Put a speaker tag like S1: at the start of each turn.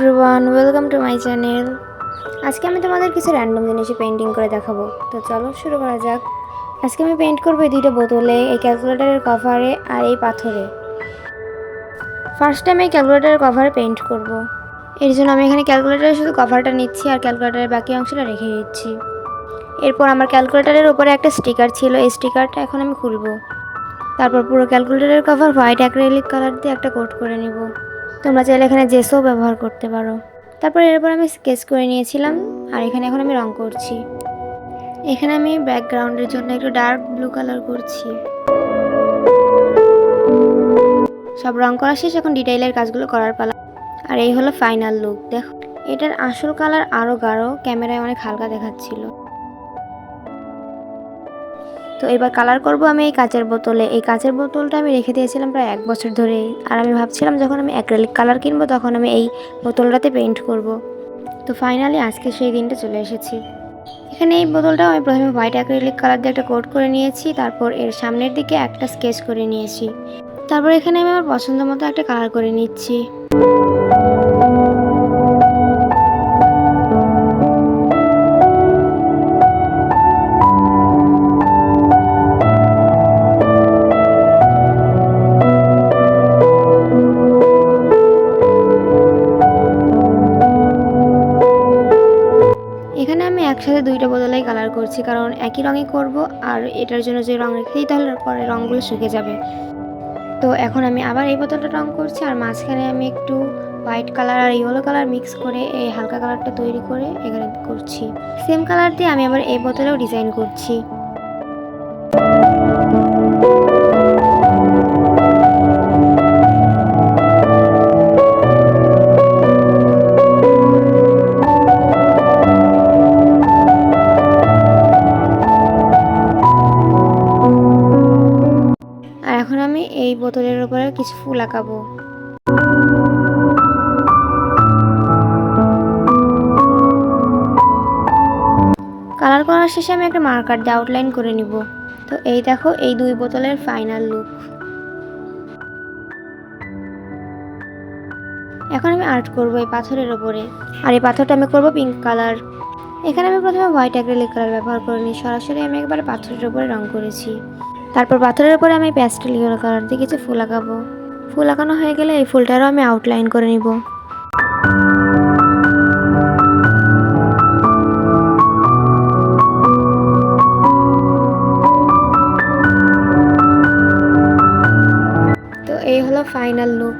S1: Everyone, welcome to my channel. আজকে আমি তোমাদের কিছু র্যান্ডম জিনিসে পেন্টিং করে দেখাবো। তো চলো শুরু করা যাক। আজকে আমি পেন্ট করবো এই দুইটা বোতলে, এই ক্যালকুলেটরের কভারে আর এই পাথরে। ফার্স্ট টাইম এই ক্যালকুলেটরের কভারে পেন্ট করব। এর জন্য আমি এখানে ক্যালকুলেটরের শুধু কভারটা নিচ্ছি আর ক্যালকুলেটরের বাকি অংশটা রেখে দিচ্ছি। এরপর আমার ক্যালকুলেটরের উপরে একটা স্টিকার ছিল, এই স্টিকারটা এখন আমি খুলবো। তারপর পুরো ক্যালকুলেটরের কভার হোয়াইট অ্যাক্রিলিক কালার দিয়ে একটা কোট করে নিব। তোমরা চাইলে এখানে জেসও ব্যবহার করতে পারো। তারপর এরপর আমি স্কেচ করে নিয়েছিলাম আর এখানে এখন আমি রং করছি। এখানে আমি ব্যাকগ্রাউন্ডের জন্য একটু ডার্ক ব্লু কালার করছি। সব রং করা শেষ, এখন ডিটেইলের কাজগুলো করার পালা। আর এই হলো ফাইনাল লুক। দেখো, এটার আসল কালার আরও গাঢ়, ক্যামেরায় অনেক হালকা দেখাচ্ছিল। তো এবার কালার করব আমি এই কাচের বোতলে। এই কাচের বোতলটা আমি রেখে দিয়েছিলাম প্রায় 1 বছর ধরে। আর আমি ভাবছিলাম যখন আমি অ্যাক্রিলিক কালার কিনবো তখন আমি এই বোতলটাতে পেইন্ট করব। তো ফাইনালি আজকে সেই দিনটা চলে এসেছি। এখানে এই বোতলটাও আমি প্রথমে হোয়াইট অ্যাক্রিলিক কালার দিয়ে একটা কোট করে নিয়েছি। তারপর এর সামনের দিকে একটা স্কেচ করে নিয়েছি। তারপর এখানে আমি আমার পছন্দ মতো একটা কালার করে নিচ্ছি। এখানে আমি একসাথে দুইটা বোতলেই কালার করছি, কারণ একই রঙই করব আর এটার জন্য যে রং রেখেই তাহলে পরে রঙগুলো শুকে যাবে। তো এখন আমি আবার এই বোতলটা রং করছি আর মাঝখানে আমি একটু হোয়াইট কালার আর ইয়েলো কালার মিক্স করে এই হালকা কালারটা তৈরি করে এখানে করছি। সেম কালার দিয়ে আমি আবার এই বোতলেও ডিজাইন করছি। আর এখন আমি এই বোতলের উপরে কিছু ফুল আঁকাবো। কালার করার শেষে আমি একটা মার্কার দিয়ে আউটলাইন করে নিব। তো এই দেখো, এই দুই বোতলের ফাইনাল লুক। এখন আমি আর্ট করব এই পাথরের ওপরে। আর এই পাথরটা আমি করব পিঙ্ক কালার। এখানে আমি প্রথমে হোয়াইট অ্যাক্রিলিক কালার ব্যবহার করিনি, সরাসরি আমি একবার পাথরের উপরে রং করেছি। তারপর পাথরের উপরে আমি প্যাস্টেল ইয়েলো কালার দিয়ে কিছু ফুল আঁকাবো। ফুল আঁকানো হয়ে গেলে এই ফুলটারও আমি আউটলাইন করে নিব। তো এই হলো ফাইনাল লুক।